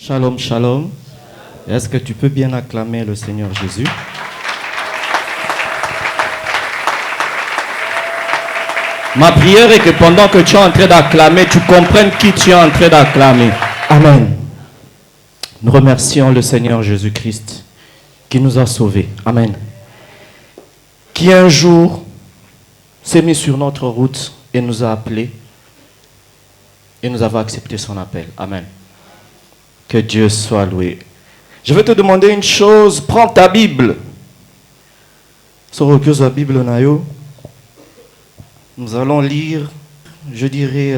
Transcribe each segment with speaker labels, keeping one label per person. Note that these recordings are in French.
Speaker 1: Shalom, shalom. Est-ce que tu peux bien acclamer le Seigneur Jésus? Ma prière est que pendant que tu es en train d'acclamer, tu comprennes qui tu es en train d'acclamer. Amen. Nous remercions le Seigneur Jésus-Christ qui nous a sauvés. Amen. Qui un jour s'est mis sur notre route et nous a appelés et nous avons accepté son appel. Amen. Que Dieu soit loué. Je vais te demander une chose. Prends ta Bible. Sur la Bible, nous allons lire, je dirais,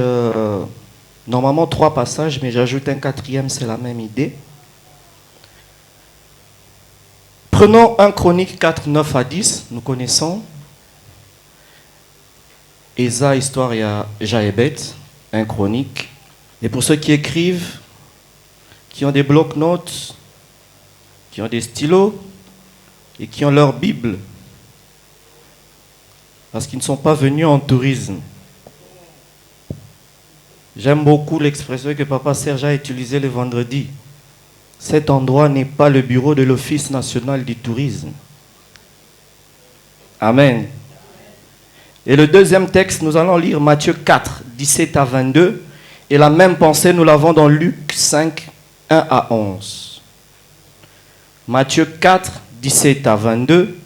Speaker 1: normalement 3 passages, mais j'ajoute un 4e, c'est la même idée. Prenons 1 Chronique 4, 9 à 10, nous connaissons. Esa, histoire, il y a Jaébet, 1 Chronique. Et pour ceux qui écrivent, qui ont des blocs-notes, qui ont des stylos et qui ont leur Bible, parce qu'ils ne sont pas venus en tourisme. J'aime beaucoup l'expression que Papa Serge a utilisée le vendredi. Cet endroit n'est pas le bureau de l'Office national du tourisme. Amen. Et le deuxième texte, nous allons lire Matthieu 4, 17 à 22. Et la même pensée, nous l'avons dans Luc 5, 1 à 11. Matthieu 4, 17 à 22.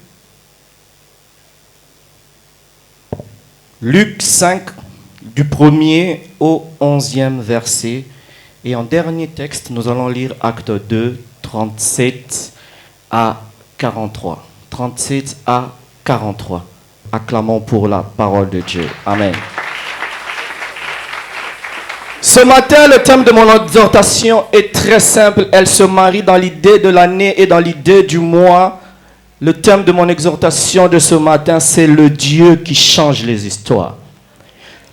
Speaker 1: Luc 5, du 1er au 11e verset. Et en dernier texte, nous allons lire Acte 2, 37 à 43. 37 à 43. Acclamons pour la parole de Dieu. Amen. Ce matin, le thème de mon exhortation est très simple. Elle se marie dans l'idée de l'année et dans l'idée du mois. Le thème de mon exhortation de ce matin, c'est le Dieu qui change les histoires.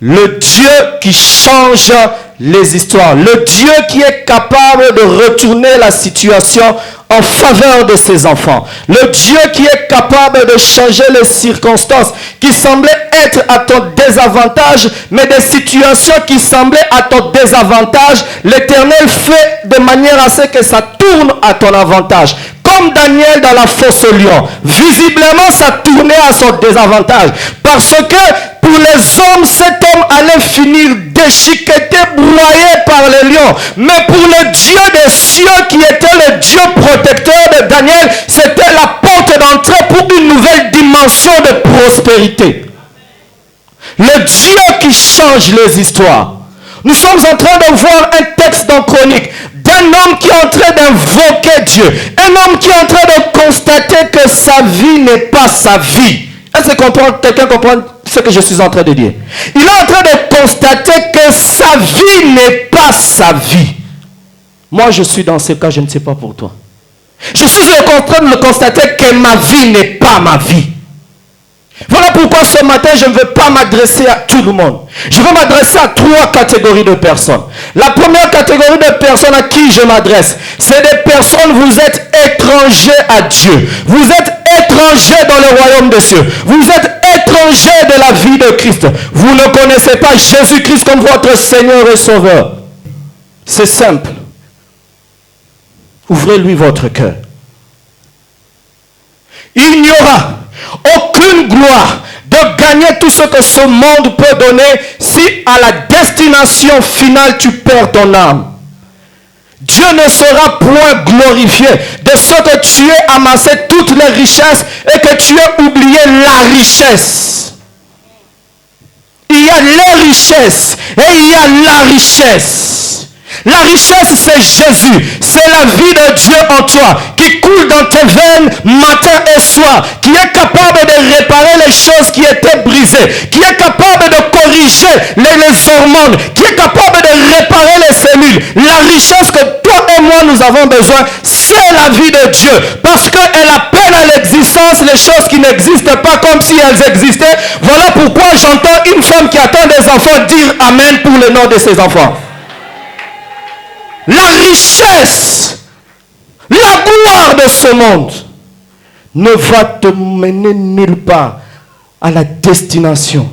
Speaker 1: Le Dieu qui change les histoires. Le Dieu qui est capable de retourner la situation en faveur de ses enfants. Le Dieu qui est capable de changer les circonstances qui semblaient être à ton désavantage, mais des situations qui semblaient à ton désavantage, l'Éternel fait de manière à ce que ça tourne à ton avantage. Comme Daniel dans la fosse au lion. Visiblement, ça tournait à son désavantage. Parce que pour les hommes, cet homme allait finir déchiqueté, broyé par les lions. Mais pour le Dieu des cieux, qui était le Dieu protecteur de Daniel, c'était la porte d'entrée pour une nouvelle dimension de prospérité. Le Dieu qui change les histoires. Nous sommes en train de voir un texte dans Chronique d'un homme qui est en train d'invoquer Dieu. Un homme qui est en train de constater que sa vie n'est pas sa vie. Est-ce que quelqu'un comprend ce que je suis en train de dire? Il est en train de constater que sa vie n'est pas sa vie. Moi, je suis dans ce cas, je ne sais pas pour toi. Je suis en train de constater que ma vie n'est pas ma vie. Voilà pourquoi ce matin, je ne veux pas m'adresser à tout le monde. Je veux m'adresser à 3 catégories de personnes. La première catégorie de personnes à qui je m'adresse, c'est des personnes, vous êtes étrangers à Dieu. Vous êtes étrangers dans le royaume des cieux. Vous êtes étrangers de la vie de Christ. Vous ne connaissez pas Jésus-Christ comme votre Seigneur et Sauveur. C'est simple. Ouvrez-lui votre cœur. Il n'y aura aucune gloire de gagner tout ce que ce monde peut donner si à la destination finale tu perds ton âme. Dieu ne sera point glorifié de ce que tu aies amassé toutes les richesses et que tu aies oublié la richesse. Il y a les richesses et il y a la richesse. La richesse, c'est Jésus. C'est la vie de Dieu en toi qui coule dans tes veines matin et soir, qui est capable de réparer les choses qui étaient brisées, qui est capable de corriger les hormones, qui est capable de réparer les cellules. La richesse que toi et moi nous avons besoin, c'est la vie de Dieu, parce qu'elle appelle à l'existence les choses qui n'existent pas comme si elles existaient. Voilà pourquoi j'entends une femme qui attend des enfants dire Amen pour le nom de ses enfants. La richesse, la gloire de ce monde ne va te mener nulle part à la destination.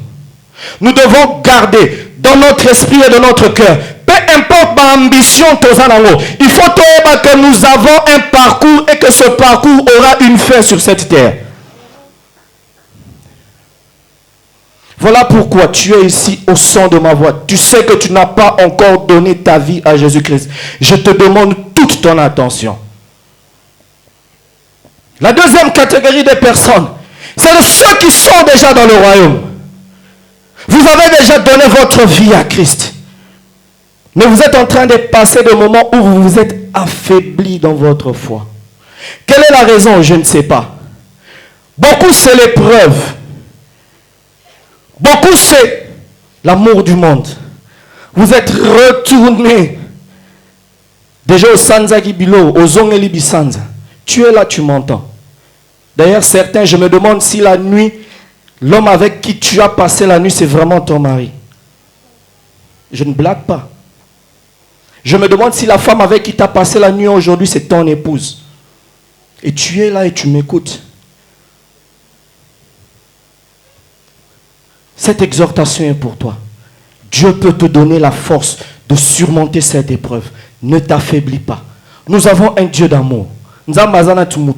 Speaker 1: Nous devons garder dans notre esprit et dans notre cœur. Peu importe l'ambition, il faut que nous avons un parcours et que ce parcours aura une fin sur cette terre. Voilà pourquoi tu es ici au son de ma voix. Tu sais que tu n'as pas encore donné ta vie à Jésus-Christ. Je te demande toute ton attention. La deuxième catégorie des personnes, c'est ceux qui sont déjà dans le royaume. Vous avez déjà donné votre vie à Christ. Mais vous êtes en train de passer des moments où vous vous êtes affaibli dans votre foi. Quelle est la raison? Je ne sais pas. Beaucoup, c'est l'épreuve. Beaucoup, c'est l'amour du monde. Vous êtes retourné déjà au Sanza Gibilo, au Zongeli Bisanza. Tu es là, tu m'entends. D'ailleurs, certains, je me demande si la nuit, l'homme avec qui tu as passé la nuit, c'est vraiment ton mari. Je ne blague pas. Je me demande si la femme avec qui tu as passé la nuit aujourd'hui, c'est ton épouse. Et tu es là et tu m'écoutes. Cette exhortation est pour toi. Dieu peut te donner la force de surmonter cette épreuve. Ne t'affaiblis pas. Nous avons un Dieu d'amour. Nous avons un Dieu d'amour.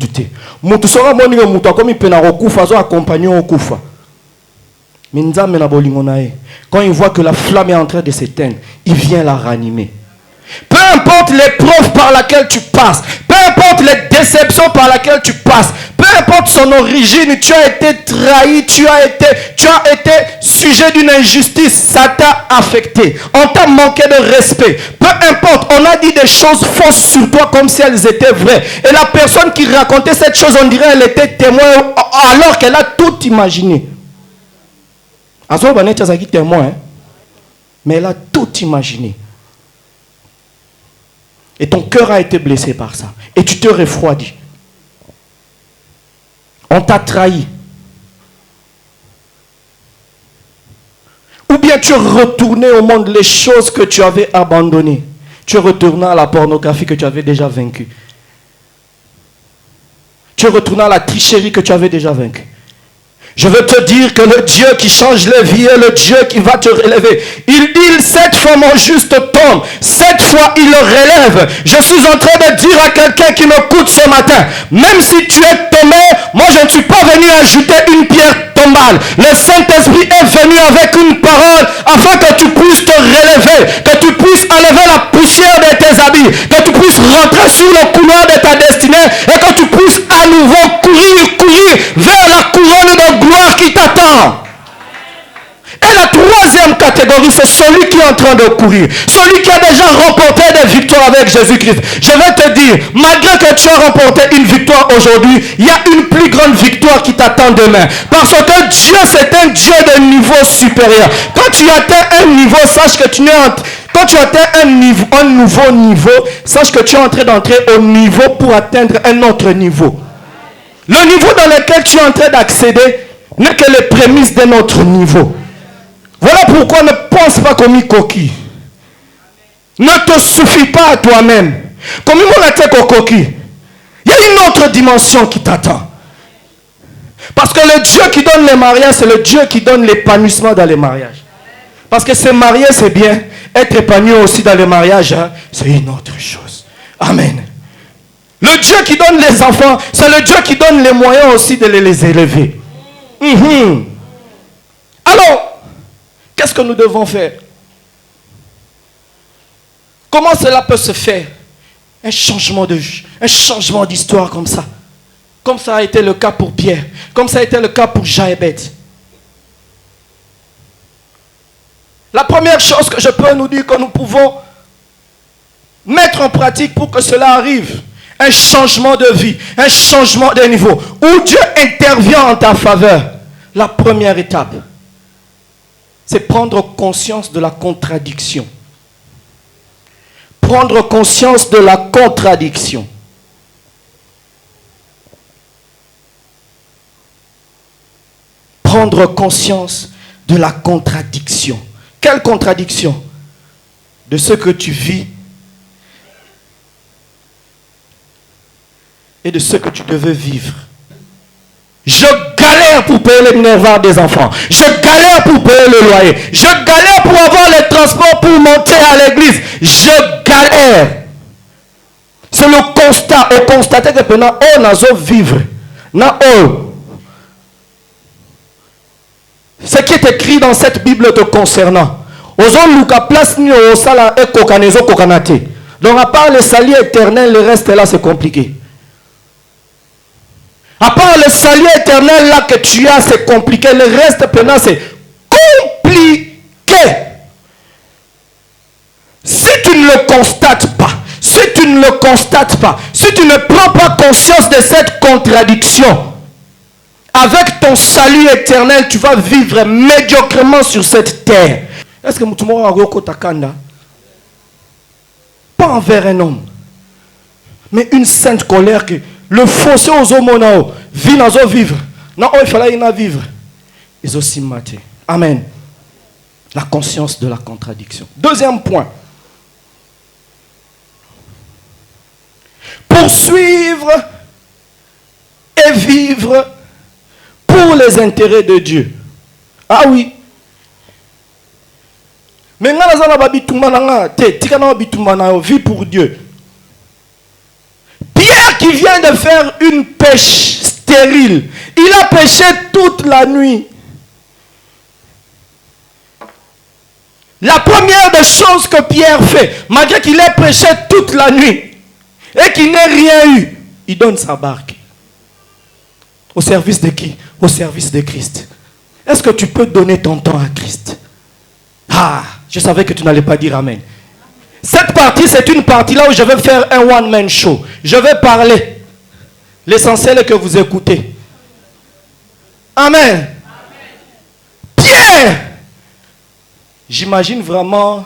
Speaker 1: Quand il voit que la flamme est en train de s'éteindre, il vient la ranimer. Peu importe l'épreuve par laquelle tu passes, peu importe les déceptions par laquelle tu passes, peu importe son origine, tu as été trahi, tu as été sujet d'une injustice, ça t'a affecté, on t'a manqué de respect, peu importe, on a dit des choses fausses sur toi comme si elles étaient vraies, et la personne qui racontait cette chose, on dirait elle était témoin alors qu'elle a tout imaginé. Témoin, mais elle a tout imaginé. Et ton cœur a été blessé par ça. Et tu te refroidis. On t'a trahi. Ou bien tu es retourné au monde, les choses que tu avais abandonnées. Tu es retourné à la pornographie que tu avais déjà vaincue. Tu es retourné à la tricherie que tu avais déjà vaincue. Je veux te dire que le Dieu qui change les vies est le Dieu qui va te relever. Il dit, cette fois mon juste tombe, cette fois il le relève. Je suis en train de dire à quelqu'un qui m'écoute ce matin, même si tu es tombé, moi je ne suis pas venu ajouter une pierre tombale. Le Saint-Esprit est venu avec une parole afin que tu puisses te relever, que tu puisses enlever la poussière de tes habits, que tu puisses rentrer sur le couloir de ta destinée et que tu puisses à nouveau courir vers la couronne de gloire qui t'attend. Et la troisième catégorie, c'est celui qui est en train de courir. Celui qui a déjà remporté des victoires avec Jésus-Christ. Je vais te dire, malgré que tu as remporté une victoire aujourd'hui, il y a une plus grande victoire qui t'attend demain. Parce que Dieu, c'est un Dieu de niveau supérieur. Quand tu atteins un niveau, sache que tu n'es en... Quand tu atteins un nouveau niveau, sache que tu es en train d'entrer au niveau pour atteindre un autre niveau. Le niveau dans lequel tu es en train d'accéder n'est que les prémices d'un autre niveau. Voilà pourquoi ne pense pas comme une coquille. Ne te suffis pas à toi-même. Comme une coquille. Il y a une autre dimension qui t'attend. Parce que le Dieu qui donne les mariages, c'est le Dieu qui donne l'épanouissement dans les mariages. Parce que se marier, c'est bien. Être épanoui aussi dans les mariages, hein, c'est une autre chose. Amen. Le Dieu qui donne les enfants, c'est le Dieu qui donne les moyens aussi de les élever. Alors, qu'est-ce que nous devons faire? Comment cela peut se faire? Un changement d'histoire comme ça. Comme ça a été le cas pour Pierre. Comme ça a été le cas pour Jaébet. La première chose que je peux nous dire que nous pouvons mettre en pratique pour que cela arrive, un changement de vie, un changement de niveau, où Dieu intervient en ta faveur. La première étape, c'est prendre conscience de la contradiction. Prendre conscience de la contradiction. Prendre conscience de la contradiction. Quelle contradiction? De ce que tu vis et de ce que tu devais vivre. Je galère pour payer les minervoirs des enfants. Je galère pour payer le loyer. Je galère pour avoir les transports pour monter à l'église. Je galère. C'est le constat. On constate que pendant on a vivre. Ce qui est écrit dans cette Bible te concernant. Donc à part le salut éternel, le reste là c'est compliqué. À part le salut éternel là que tu as, c'est compliqué. Le reste pendant c'est compliqué. Si tu ne le constates pas, si tu ne le constates pas, si tu ne prends pas conscience de cette contradiction, avec ton salut éternel, tu vas vivre médiocrement sur cette terre. Est-ce que tu m'as pas envers un homme, mais une sainte colère que le fossé aux hommes vivre. Non, il fallait y vivre. Ils aussi maté. Amen. La conscience de la contradiction. Deuxième point. Poursuivre et vivre pour les intérêts de Dieu. Ah oui. Mais vie pour Dieu. Pierre qui vient de faire une pêche stérile, il a pêché toute la nuit. La première des choses que Pierre fait, malgré qu'il ait pêché toute la nuit et qu'il n'ait rien eu, il donne sa barque. Au service de qui? Au service de Christ. Est-ce que tu peux donner ton temps à Christ? Ah, je savais que tu n'allais pas dire amen. Cette partie, c'est une partie là où je vais faire un one-man show. Je vais parler. L'essentiel est que vous écoutez. Amen. Pierre! J'imagine vraiment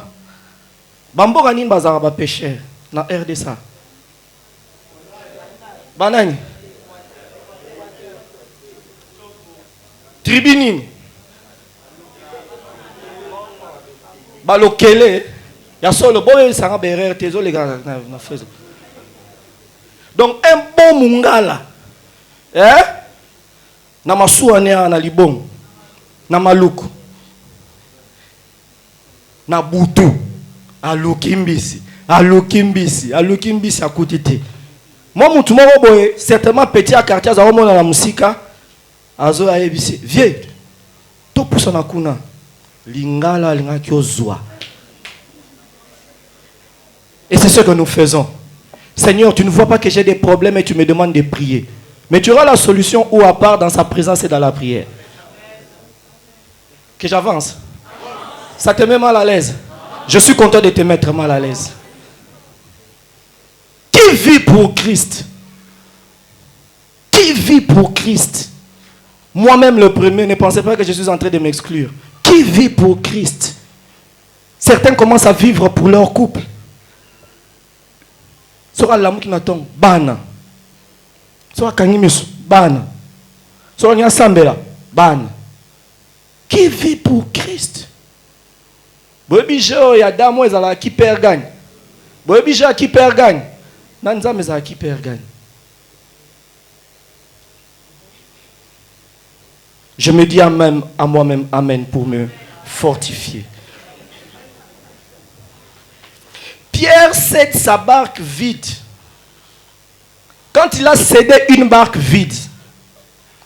Speaker 1: Bamboranin Bazaraba péché dans RDSA. Banani. Tribunine. Balokele. Il y a solo boy ça va berrer tes les gars na faisant. Donc un bon mungala. Na masuane na libong. Na maluku. Na butu. Alukimbisi akutite. Moi mutu moko boye certainement petit à quartier za omona na musika azo ayebisi vieux. To pousa na kuna. Lingala lingaki ozwa. Et c'est ce que nous faisons. Seigneur, tu ne vois pas que j'ai des problèmes et tu me demandes de prier. Mais tu auras la solution ou à part dans sa présence et dans la prière. Que j'avance. Ça te met mal à l'aise. Je suis content de te mettre mal à l'aise. Qui vit pour Christ? Qui vit pour Christ? Moi-même le premier, ne pensez pas que je suis en train de m'exclure. Qui vit pour Christ? Certains commencent à vivre pour leur couple. Sera l'amour qui n'attend, bana. Sera kanimisu, bana. Sera nyasambela, bana. Qui vit pour Christ? Boebijo ya damo ezala qui perd gagne. Boebijo qui perd gagne. Nanzame ezala qui perd gagne. Je me dis à moi-même amen pour me fortifier. Pierre cède sa barque vide. Quand il a cédé une barque vide,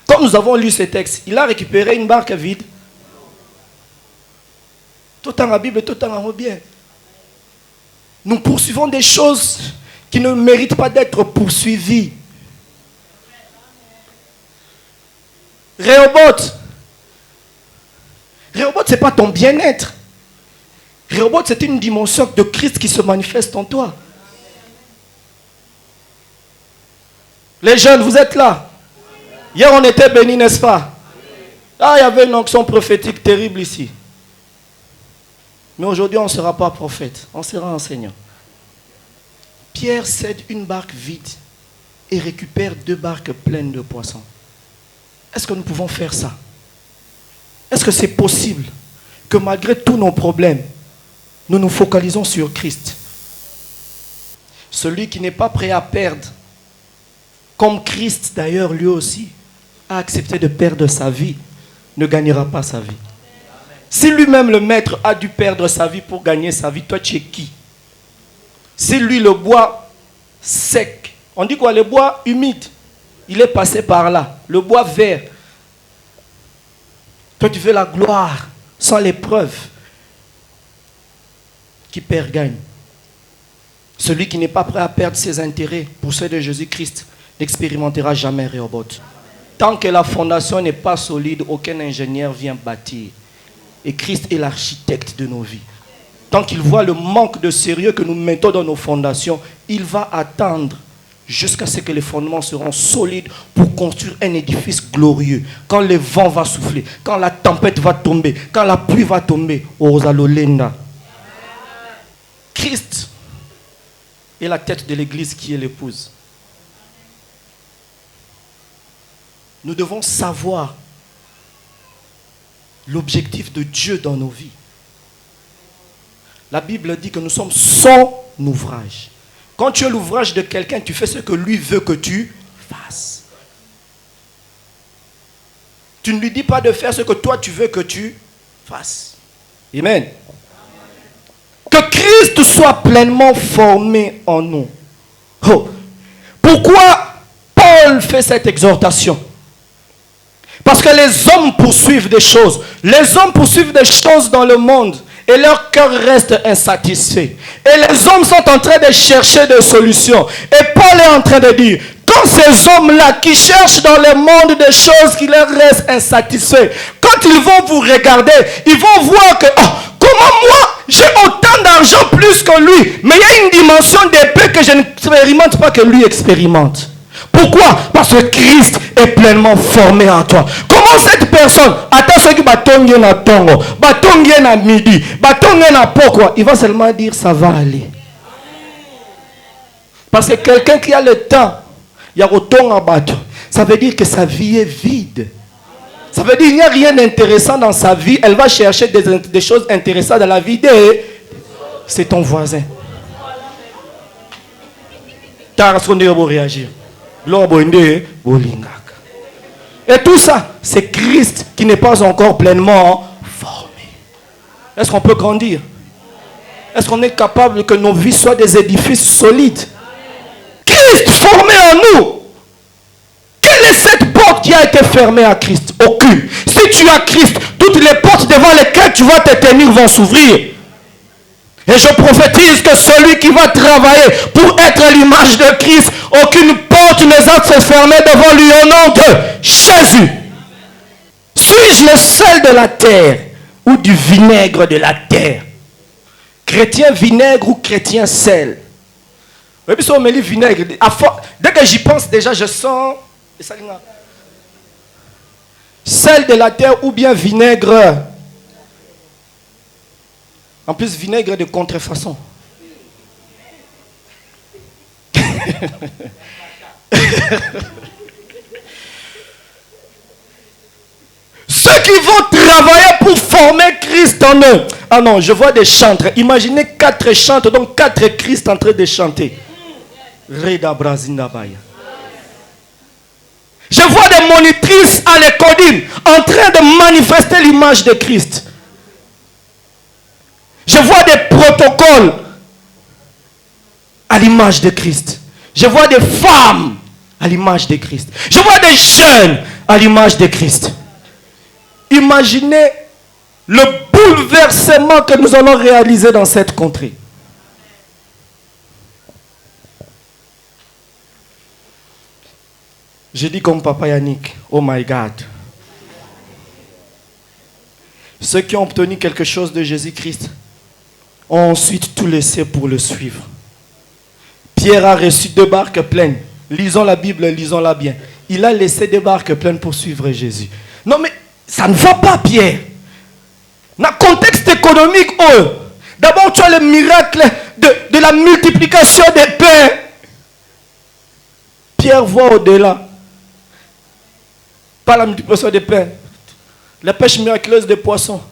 Speaker 1: comme nous avons lu ce texte, il a récupéré une barque vide. Tout en la Bible, tout en bien. Nous poursuivons des choses qui ne méritent pas d'être poursuivies. Rehoboth, ce n'est pas ton bien-être. Rehoboth, c'est une dimension de Christ qui se manifeste en toi. Les jeunes, vous êtes là. Hier, on était bénis, n'est-ce pas? Ah, il y avait une onction prophétique terrible ici. Mais aujourd'hui, on ne sera pas prophète. On sera enseignant. Pierre cède une barque vide et récupère 2 barques pleines de poissons. Est-ce que nous pouvons faire ça? Est-ce que c'est possible que malgré tous nos problèmes, nous nous focalisons sur Christ? Celui qui n'est pas prêt à perdre, comme Christ d'ailleurs lui aussi, a accepté de perdre sa vie, ne gagnera pas sa vie. Si lui-même, le maître, a dû perdre sa vie pour gagner sa vie, toi, tu es qui? Si lui, le bois sec, on dit quoi? Le bois humide, il est passé par là. Le bois vert, toi, tu veux la gloire sans l'épreuve. Qui perd gagne. Celui qui n'est pas prêt à perdre ses intérêts pour ceux de Jésus-Christ n'expérimentera jamais Rehoboth. Tant que la fondation n'est pas solide, aucun ingénieur vient bâtir. Et Christ est l'architecte de nos vies. Tant qu'il voit le manque de sérieux que nous mettons dans nos fondations, il va attendre jusqu'à ce que les fondements seront solides pour construire un édifice glorieux. Quand le vent va souffler, quand la tempête va tomber, quand la pluie va tomber, Osalolenda. Christ est la tête de l'église qui est l'épouse. Nous devons savoir l'objectif de Dieu dans nos vies. La Bible dit que nous sommes son ouvrage. Quand tu es l'ouvrage de quelqu'un, tu fais ce que lui veut que tu fasses. Tu ne lui dis pas de faire ce que toi tu veux que tu fasses. Amen. Que Christ soit pleinement formé en nous. Oh. Pourquoi Paul fait cette exhortation? Parce que les hommes poursuivent des choses. Les hommes poursuivent des choses dans le monde. Et leur cœur reste insatisfait. Et les hommes sont en train de chercher des solutions. Et Paul est en train de dire, quand ces hommes-là qui cherchent dans le monde des choses qui leur restent insatisfaits, quand ils vont vous regarder, ils vont voir que, oh, comment moi, j'ai autant d'argent plus que lui, mais il y a une dimension d'épée que je n'expérimente pas que lui expérimente. Pourquoi? Parce que Christ est pleinement formé en toi. Comment cette personne, attends ceux qui batongent na tongo, batongent na midi, batongent na pourquoi, il va seulement dire ça va aller. Parce que quelqu'un qui a le temps, il y a autant à battre. Ça veut dire que sa vie est vide. Ça veut dire qu'il n'y a rien d'intéressant dans sa vie. Elle va chercher des choses intéressantes dans la vie. C'est ton voisin. T'as réagir. Et tout ça, c'est Christ qui n'est pas encore pleinement formé. Est-ce qu'on peut grandir? Est-ce qu'on est capable que nos vies soient des édifices solides? Christ formé en nous. Quelle est cette porte qui a été fermée à Christ? Aucune. Si tu as Christ, toutes les portes devant lesquelles tu vas te tenir vont s'ouvrir. Et je prophétise que celui qui va travailler pour être à l'image de Christ, aucune porte ne va se fermer devant lui au nom de Jésus. Suis-je le sel de la terre ou du vinaigre de la terre? Chrétien vinaigre ou chrétien sel? Dès que j'y pense déjà, je sens sel de la terre ou bien vinaigre. En plus, vinaigre de contrefaçon. Ceux qui vont travailler pour former Christ en eux. Ah non, je vois des chantres. Imaginez 4 chantres, donc 4 Christ en train de chanter. Reda Brazindabaya. Je vois des monitrices à l'école en train de manifester l'image de Christ. Je vois des protocoles à l'image de Christ. Je vois des femmes à l'image de Christ. Je vois des jeunes à l'image de Christ. Imaginez le bouleversement que nous allons réaliser dans cette contrée. Je dis comme Papa Yannick, oh my God. Ceux qui ont obtenu quelque chose de Jésus-Christ ont ensuite tout laissé pour le suivre. Pierre a reçu 2 barques pleines. Lisons la Bible, lisons-la bien. Il a laissé 2 barques pleines pour suivre Jésus. Non mais, ça ne va pas Pierre. Dans le contexte économique, d'abord tu as le miracle de la multiplication des pains. Pierre voit au-delà. Pas la multiplication des pains. La pêche miraculeuse des poissons.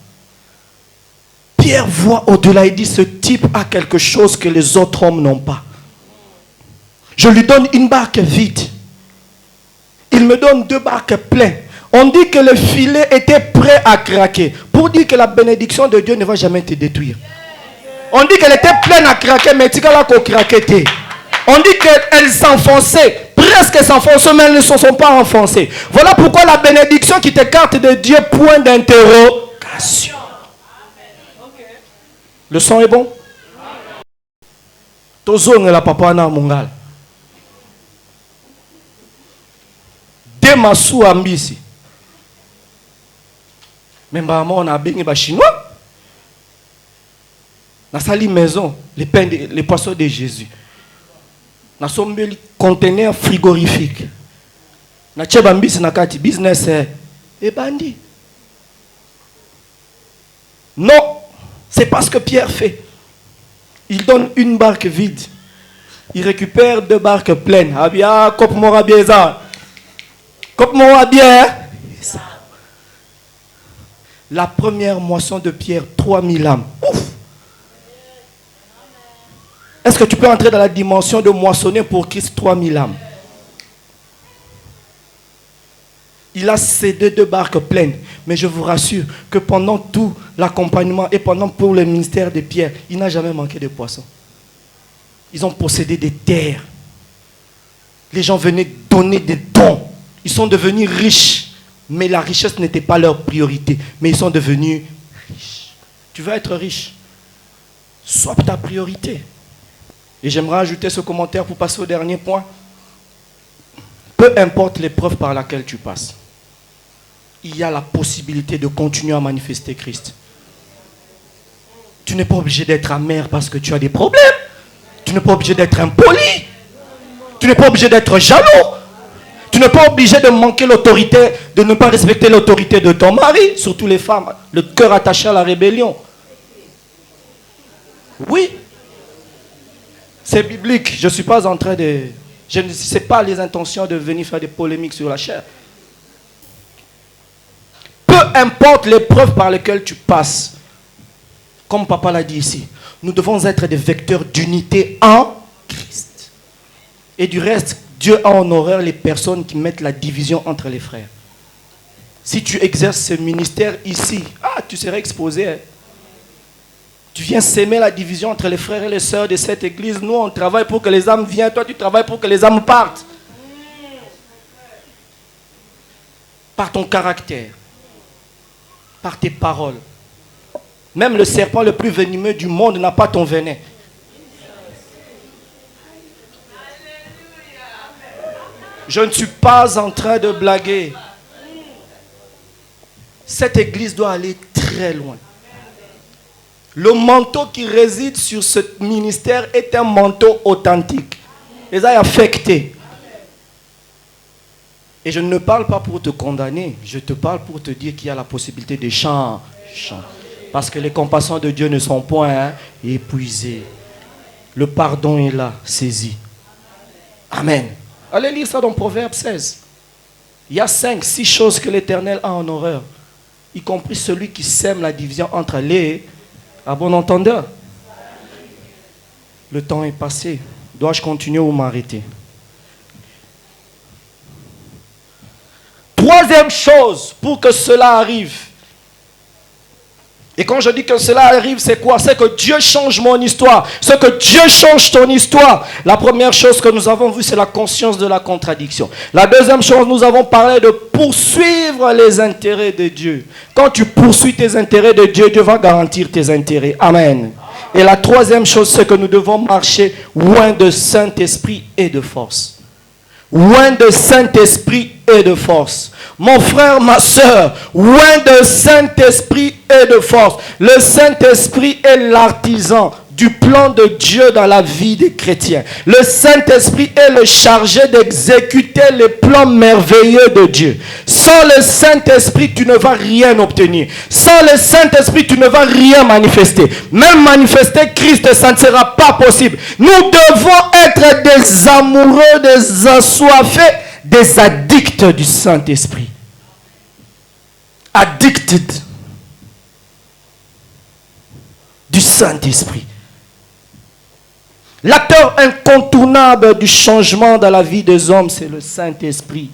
Speaker 1: Pierre voit au-delà et dit, ce type a quelque chose que les autres hommes n'ont pas. Je lui donne une barque vide. il me donne 2 barques pleines. On dit que le filet était prêt à craquer. Pour dire que la bénédiction de Dieu ne va jamais te détruire. On dit qu'elle était pleine à craquer, mais tu as craqué. On dit qu'elle s'enfonçait, presque s'enfonçait, mais elles ne se sont pas enfoncées. Voilà pourquoi la bénédiction qui t'écarte de Dieu, point d'interrogation. Le son est bon? Tozonga la papa na mongal. Demasu ambisi. Même on a bien les chinois. Dans sa maison, les poissons de Jésus. Dans son conteneur frigorifique. Dans Tchébambis, nakati business et bandit. Non, c'est pas ce que Pierre fait. Il donne une barque vide. Il récupère 2 barques pleines. Abia, cop mora bien ça. Cop mora bien. La première moisson de Pierre, 3000 âmes. Ouf! Est-ce que tu peux entrer dans la dimension de moissonner pour Christ 3000 âmes? Il a cédé 2 barques pleines. Mais je vous rassure que pendant tout l'accompagnement et pendant pour le ministère de Pierre, il n'a jamais manqué de poissons. Ils ont possédé des terres. Les gens venaient donner des dons. Ils sont devenus riches. Mais la richesse n'était pas leur priorité. Mais ils sont devenus riches. Tu veux être riche? Sois ta priorité. Et j'aimerais ajouter ce commentaire pour passer au dernier point. Peu importe l'épreuve par laquelle tu passes, il y a la possibilité de continuer à manifester Christ. Tu n'es pas obligé d'être amer parce que tu as des problèmes. Tu n'es pas obligé d'être impoli. Tu n'es pas obligé d'être jaloux. Tu n'es pas obligé de manquer l'autorité, de ne pas respecter l'autorité de ton mari, surtout les femmes, le cœur attaché à la rébellion. Oui. C'est biblique. Je ne suis pas en train de... Je ne sais pas les intentions de venir faire des polémiques sur la chair. Peu importe l'épreuve par laquelle tu passes, comme papa l'a dit ici, nous devons être des vecteurs d'unité en Christ. Et du reste, Dieu a en horreur les personnes qui mettent la division entre les frères. Si tu exerces ce ministère ici, tu serais exposé. Hein. Tu viens s'aimer la division entre les frères et les sœurs de cette église. Nous, on travaille pour que les âmes viennent. Toi, tu travailles pour que les âmes partent. Par ton caractère. Par tes paroles. Même le serpent le plus venimeux du monde n'a pas ton venin. Je ne suis pas en train de blaguer. Cette église doit aller très loin. Le manteau qui réside sur ce ministère est un manteau authentique. Et ça est affecté. Et je ne parle pas pour te condamner. Je te parle pour te dire qu'il y a la possibilité de changer. Parce que les compassions de Dieu ne sont point épuisées. Le pardon est là, saisi. Amen. Allez lire ça dans Proverbe 16. Il y a 5, 6 choses que l'Éternel a en horreur. Y compris celui qui sème la division entre les... À bon entendeur. Le temps est passé. Dois-je continuer ou m'arrêter? Troisième chose pour que cela arrive. Et quand je dis que cela arrive, c'est quoi? C'est que Dieu change mon histoire. C'est que Dieu change ton histoire. La première chose que nous avons vue, c'est la conscience de la contradiction. La deuxième chose, nous avons parlé de poursuivre les intérêts de Dieu. Quand tu poursuis tes intérêts de Dieu, Dieu va garantir tes intérêts. Amen. Et la troisième chose, c'est que nous devons marcher loin de Saint-Esprit et de force. Loin de Saint-Esprit et de force. Mon frère, ma soeur, loin de Saint-Esprit et de force. Le Saint-Esprit est l'artisan du plan de Dieu dans la vie des chrétiens. Le Saint-Esprit est le chargé d'exécuter les plans merveilleux de Dieu. Sans le Saint-Esprit, tu ne vas rien obtenir. Sans le Saint-Esprit, tu ne vas rien manifester. Même manifester Christ, ça ne sera pas possible. Nous devons être des amoureux, des assoiffés, des addicts du Saint-Esprit. Addicted du Saint-Esprit. L'acteur incontournable du changement dans la vie des hommes, c'est le Saint-Esprit.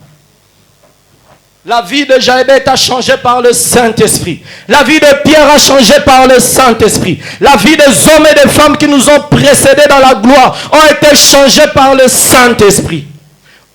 Speaker 1: La vie de Jaébet a changé par le Saint-Esprit. La vie de Pierre a changé par le Saint-Esprit. La vie des hommes et des femmes qui nous ont précédés dans la gloire ont été changés par le Saint-Esprit.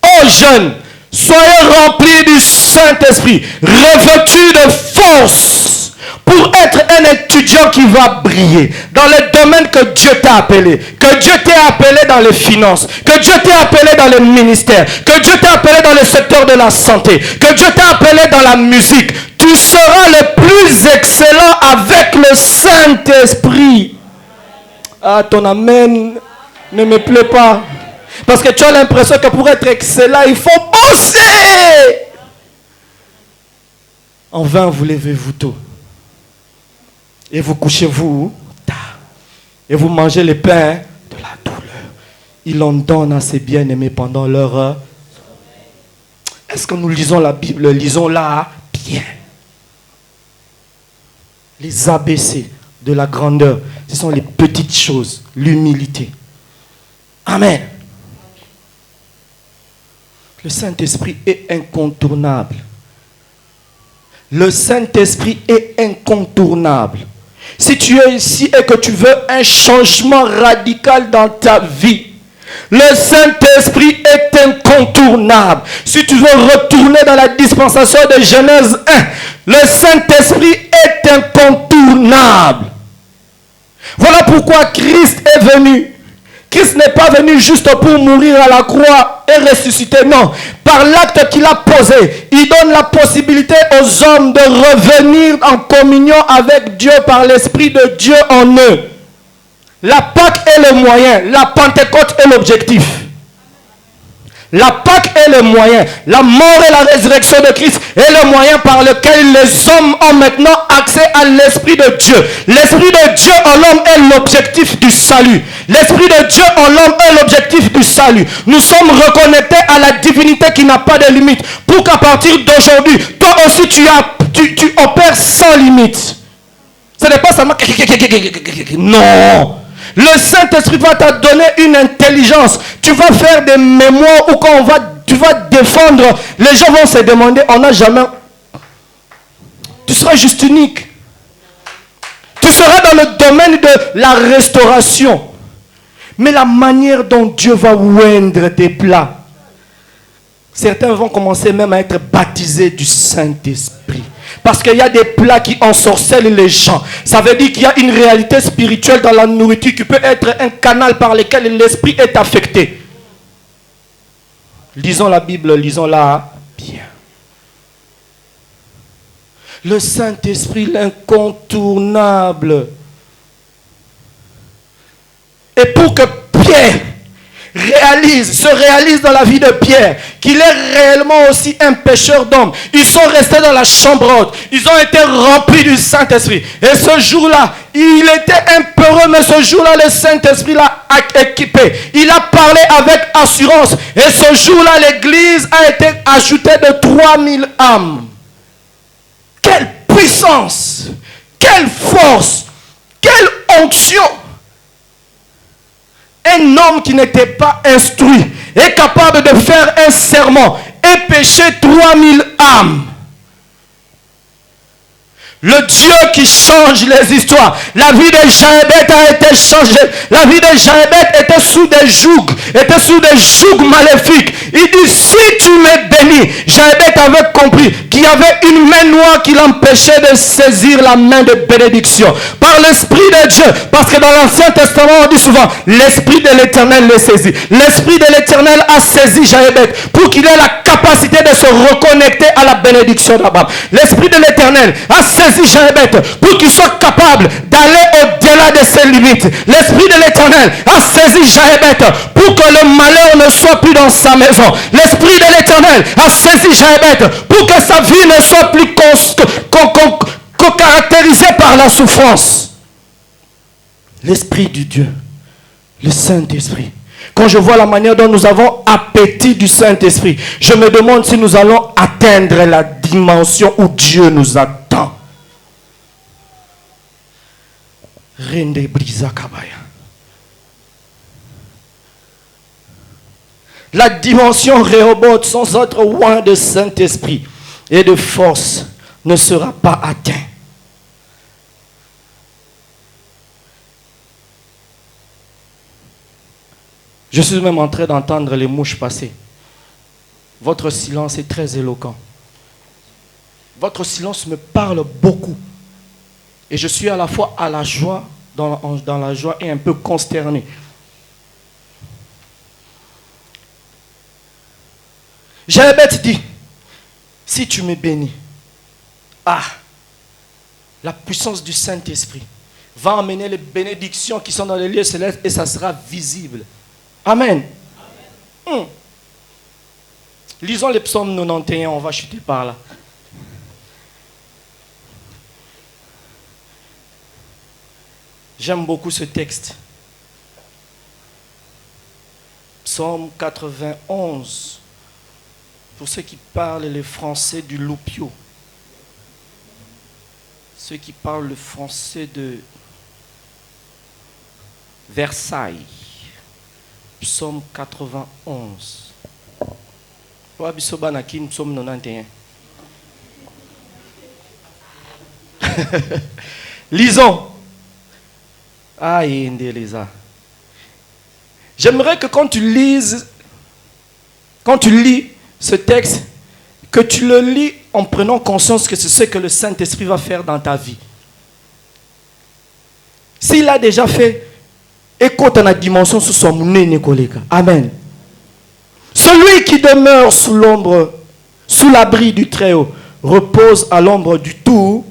Speaker 1: Ô jeunes, soyez remplis du Saint-Esprit, revêtus de force pour être un étudiant qui va briller dans les domaines que Dieu t'a appelé. Que Dieu t'a appelé dans les finances, que Dieu t'a appelé dans les ministères, que Dieu t'a appelé dans le secteur de la santé, que Dieu t'a appelé dans la musique. Tu seras le plus excellent avec le Saint-Esprit. Ah, ton amen ne me plaît pas. Parce que tu as l'impression que pour être excellent, il faut bosser. En vain, vous levez-vous tôt. Et vous couchez-vous tard. Et vous mangez les pains de la douleur. Il en donne à ses bien-aimés pendant leur... Est-ce que nous lisons la Bible? Lisons-la bien. Les ABC de la grandeur, ce sont les petites choses. L'humilité. Amen. Le Saint-Esprit est incontournable. Le Saint-Esprit est incontournable. Si tu es ici et que tu veux un changement radical dans ta vie, le Saint-Esprit est incontournable. Si tu veux retourner dans la dispensation de Genèse 1, le Saint-Esprit est incontournable. Voilà pourquoi Christ est venu. Christ n'est pas venu juste pour mourir à la croix et ressusciter. Non. Par l'acte qu'il a posé, il donne la possibilité aux hommes de revenir en communion avec Dieu par l'Esprit de Dieu en eux. La Pâque est le moyen. La Pentecôte est l'objectif. La Pâque est le moyen. La mort et la résurrection de Christ est le moyen par lequel les hommes ont maintenant accès à l'Esprit de Dieu. L'Esprit de Dieu en l'homme est l'objectif du salut. L'Esprit de Dieu en l'homme est l'objectif du salut. Nous sommes reconnectés à la divinité qui n'a pas de limite. Pour qu'à partir d'aujourd'hui, toi aussi tu opères sans limite. Ce n'est pas seulement... Non. Le Saint-Esprit va te donner une intelligence. Tu vas faire des mémoires où quand tu vas défendre, les gens vont se demander, on n'a jamais... Tu seras juste unique. Tu seras dans le domaine de la restauration. Mais la manière dont Dieu va oindre tes plats, certains vont commencer même à être baptisés du Saint-Esprit. Parce qu'il y a des plats qui ensorcellent les gens. Ça veut dire qu'il y a une réalité spirituelle dans la nourriture qui peut être un canal par lequel l'esprit est affecté. Lisons la Bible, lisons-la bien. Le Saint-Esprit, l'incontournable. Et pour que Pierre se réalise dans la vie de Pierre qu'il est réellement aussi un pécheur d'hommes. Ils sont restés dans la chambre haute. Ils ont été remplis du Saint-Esprit. Et ce jour-là, il était un peureux, mais ce jour-là, le Saint-Esprit l'a équipé. Il a parlé avec assurance. Et ce jour-là, l'église a été ajoutée de 3000 âmes. Quelle puissance! Quelle force! Quelle onction! Un homme qui n'était pas instruit est capable de faire un serment et pécher 3000 âmes. Le Dieu qui change les histoires. La vie de Jaébet a été changée. La vie de Jaébet était sous des jougs maléfiques. Il dit, si tu m'es béni, Jaébet avait compris qu'il y avait une main noire qui l'empêchait de saisir la main de bénédiction. Par l'Esprit de Dieu. Parce que dans l'Ancien Testament, on dit souvent, l'Esprit de l'Éternel le saisit. L'Esprit de l'Éternel a saisi Jaébet pour qu'il ait la capacité de se reconnecter à la bénédiction d'Abraham. L'Esprit de l'Éternel a saisi Jaébet pour qu'il soit capable d'aller au-delà de ses limites. L'Esprit de l'Éternel a saisi Jaébet pour que le malheur ne soit plus dans sa maison. L'Esprit de l'Éternel a saisi Jaébet pour que sa vie ne soit plus caractérisée par la souffrance. L'Esprit du Dieu, le Saint-Esprit. Quand je vois la manière dont nous avons appétit du Saint-Esprit, je me demande si nous allons atteindre la dimension où Dieu nous attend. Rende brisa kabaya. La dimension Rehoboth, sans autre loin de Saint-Esprit. et de force ne sera pas atteint. Je suis même en train d'entendre les mouches passer. Votre silence est très éloquent. Votre silence me parle beaucoup. Et je suis à la fois à la joie, dans la joie et un peu consterné. Jérémie dit, si tu me bénis, la puissance du Saint-Esprit va emmener les bénédictions qui sont dans les lieux célestes et ça sera visible. Amen. Lisons les psaumes 91, on va chuter par là. J'aime beaucoup ce texte. Psaume 91. Pour ceux qui parlent le français du Loupio. Ceux qui parlent le français de Versailles. Psaume 91. Psaume 91. Lisons. J'aimerais que quand tu lis ce texte, que tu le lis en prenant conscience que c'est ce que le Saint-Esprit va faire dans ta vie. S'il a déjà fait, écoute dans la dimension sous son nez, amen. Celui qui demeure sous l'ombre, sous l'abri du Très-Haut, repose à l'ombre du Tout.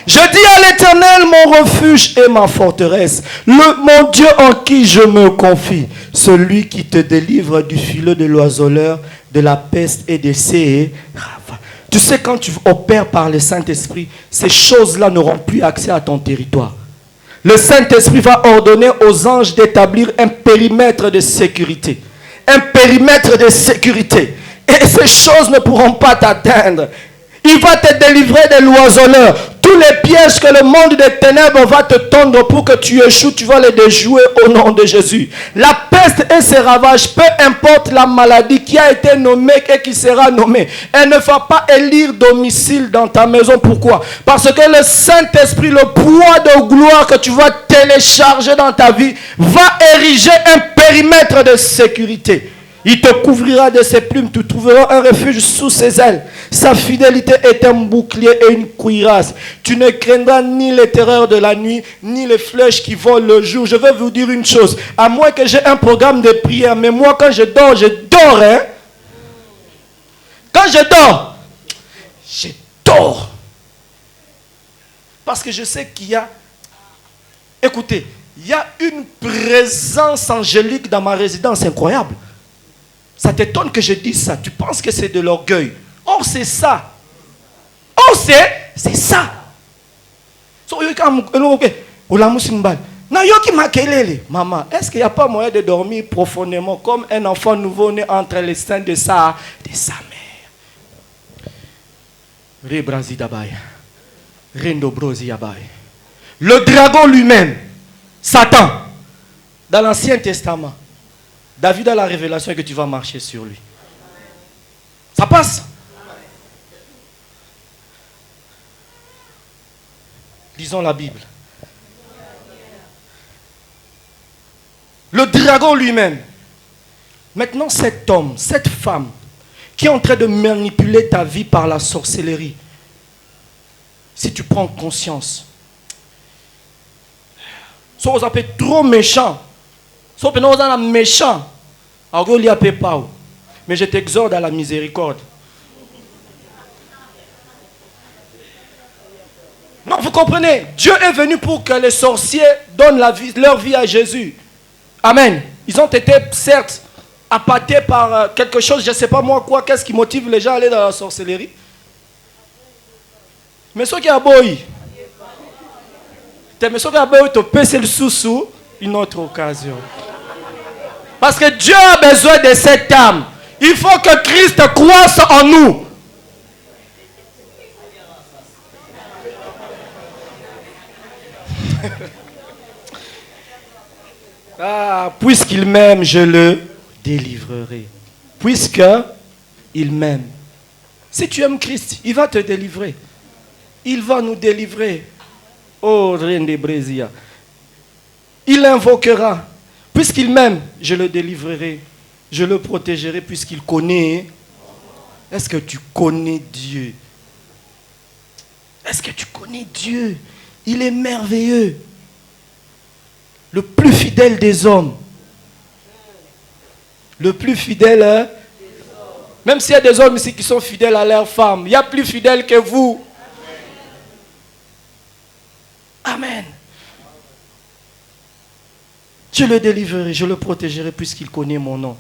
Speaker 1: Je dis à l'Éternel, mon refuge et ma forteresse, mon Dieu en qui je me confie, celui qui te délivre du filet de l'oiseleur, de la peste et des séés. Tu sais, quand tu opères par le Saint-Esprit, ces choses-là n'auront plus accès à ton territoire. Le Saint-Esprit va ordonner aux anges d'établir un périmètre de sécurité. Un périmètre de sécurité. Et ces choses ne pourront pas t'atteindre. Il va te délivrer de l'oiseleur. Tous les pièges que le monde des ténèbres va te tendre pour que tu échoues, tu vas les déjouer au nom de Jésus. La peste et ses ravages, peu importe la maladie qui a été nommée et qui sera nommée, elle ne va pas élire domicile dans ta maison. Pourquoi? Parce que le Saint-Esprit, le poids de gloire que tu vas télécharger dans ta vie, va ériger un périmètre de sécurité. Il te couvrira de ses plumes, tu trouveras un refuge sous ses ailes. Sa fidélité est un bouclier et une cuirasse. Tu ne craindras ni les terreurs de la nuit, ni les flèches qui volent le jour. Je vais vous dire une chose, à moins que j'ai un programme de prière, mais moi quand je dors, hein. Quand je dors. Parce que je sais qu'il y a, écoutez, il y a une présence angélique dans ma résidence incroyable. Ça t'étonne que je dise ça. Tu penses que c'est de l'orgueil. Or, c'est ça. C'est ça. Maman, est-ce qu'il n'y a pas moyen de dormir profondément comme un enfant nouveau-né entre les seins de sa mère? Le dragon lui-même, Satan, dans l'Ancien Testament, David a la révélation que tu vas marcher sur lui. Ça passe. Lisons la Bible. Le dragon lui-même. Maintenant, cet homme, cette femme, qui est en train de manipuler ta vie par la sorcellerie, si tu prends conscience, soit vous appelez trop méchant, soit vous êtes méchant, mais je t'exhorte à la miséricorde. Non, vous comprenez, Dieu est venu pour que les sorciers donnent leur vie à Jésus. Amen. Ils ont été, certes, appâtés par quelque chose, je ne sais pas moi quoi, qu'est-ce qui motive les gens à aller dans la sorcellerie. Mais ce qui a beau, te passer le sous-sous, une autre occasion. Parce que Dieu a besoin de cette âme. Il faut que Christ croisse en nous. Puisqu'il m'aime, je le délivrerai. Puisqu'il m'aime. Si tu aimes Christ, il va te délivrer. Il va nous délivrer. Oh, Reine de Brésia. Il invoquera. Puisqu'il m'aime, je le délivrerai. Je le protégerai puisqu'il connaît. Est-ce que tu connais Dieu? Est-ce que tu connais Dieu? Il est merveilleux. Le plus fidèle des hommes. Le plus fidèle, hein? Même s'il y a des hommes ici qui sont fidèles à leurs femmes, il y a plus fidèles que vous. Amen. Je le délivrerai, je le protégerai puisqu'il connaît mon nom.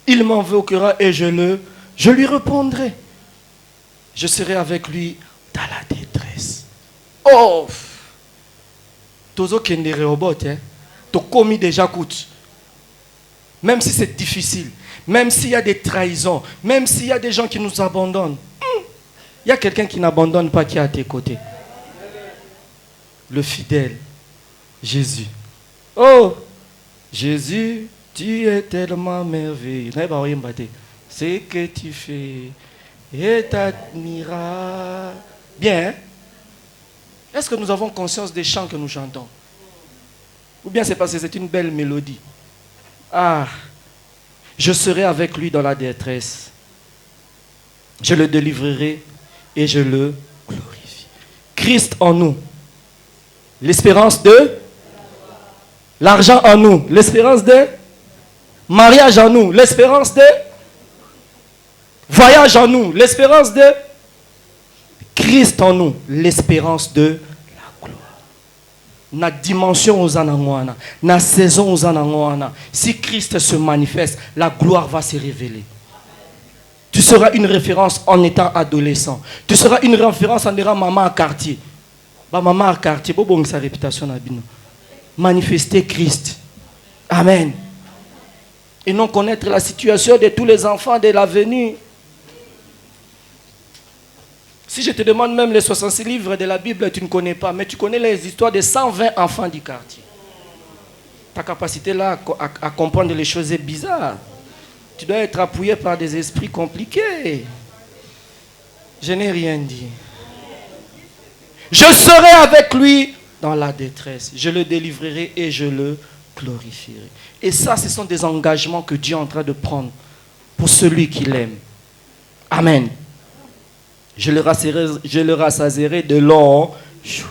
Speaker 1: Il m'invoquera et je lui répondrai. Je serai avec lui dans la détresse. Oh! Tozo kende robot, hein? To commis déjà coûte. Même si c'est difficile, même s'il y a des trahisons, même s'il y a des gens qui nous abandonnent, il y a quelqu'un qui n'abandonne pas qui est à tes côtés. Le fidèle, Jésus. Oh! Jésus, tu es tellement merveilleux. Ce que tu fais est admirable. Bien, hein? Est-ce que nous avons conscience des chants que nous chantons? Ou bien c'est parce que c'est une belle mélodie? Ah, je serai avec lui dans la détresse. Je le délivrerai et je le glorifie. Christ en nous. L'espérance de l'argent en nous. L'espérance de mariage en nous. L'espérance de voyage en nous. L'espérance de Christ en nous. L'espérance de na dimension aux anangwana, na saison aux anangwana. Si Christ se manifeste, la gloire va se révéler. Tu seras une référence en étant adolescent. Tu seras une référence en étant maman à quartier. Bah maman à quartier, bon sa réputation na bino. Manifester Christ. Amen. Et non connaître la situation de tous les enfants de l'avenir. Si je te demande même les 66 livres de la Bible, tu ne connais pas, mais tu connais les histoires de 120 enfants du quartier. Ta capacité là à comprendre les choses est bizarre. Tu dois être appuyé par des esprits compliqués. Je n'ai rien dit. Je serai avec lui dans la détresse. Je le délivrerai et je le glorifierai. Et ça, ce sont des engagements que Dieu est en train de prendre pour celui qui l'aime. Amen. Je le rassasierai de long. Je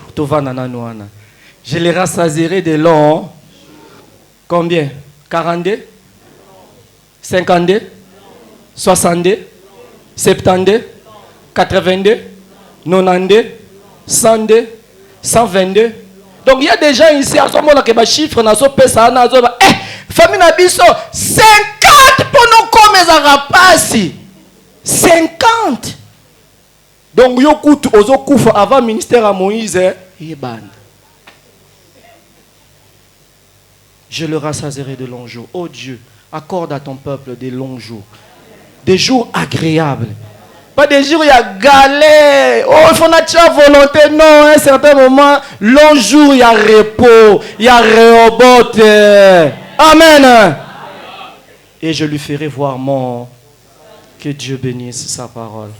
Speaker 1: le rassasierai de long. Combien? 42? 52? 62? 72? 82? 92? 102? 122? Donc il y a des gens ici à ce moment-là qui ont des chiffres dans ce pays. Famille Nabiso, 50 pour nous comme les arapaces. 50. Donc, avant le ministère à Moïse, je le rassasierai de longs jours. Oh Dieu, accorde à ton peuple des longs jours. Des jours agréables. Pas des jours où il y a galère. Oh, il faut notre volonté. Non, à un certain moment, long jour, il y a repos. Il y a réobot. Amen. Et je lui ferai voir mon... Que Dieu bénisse sa parole.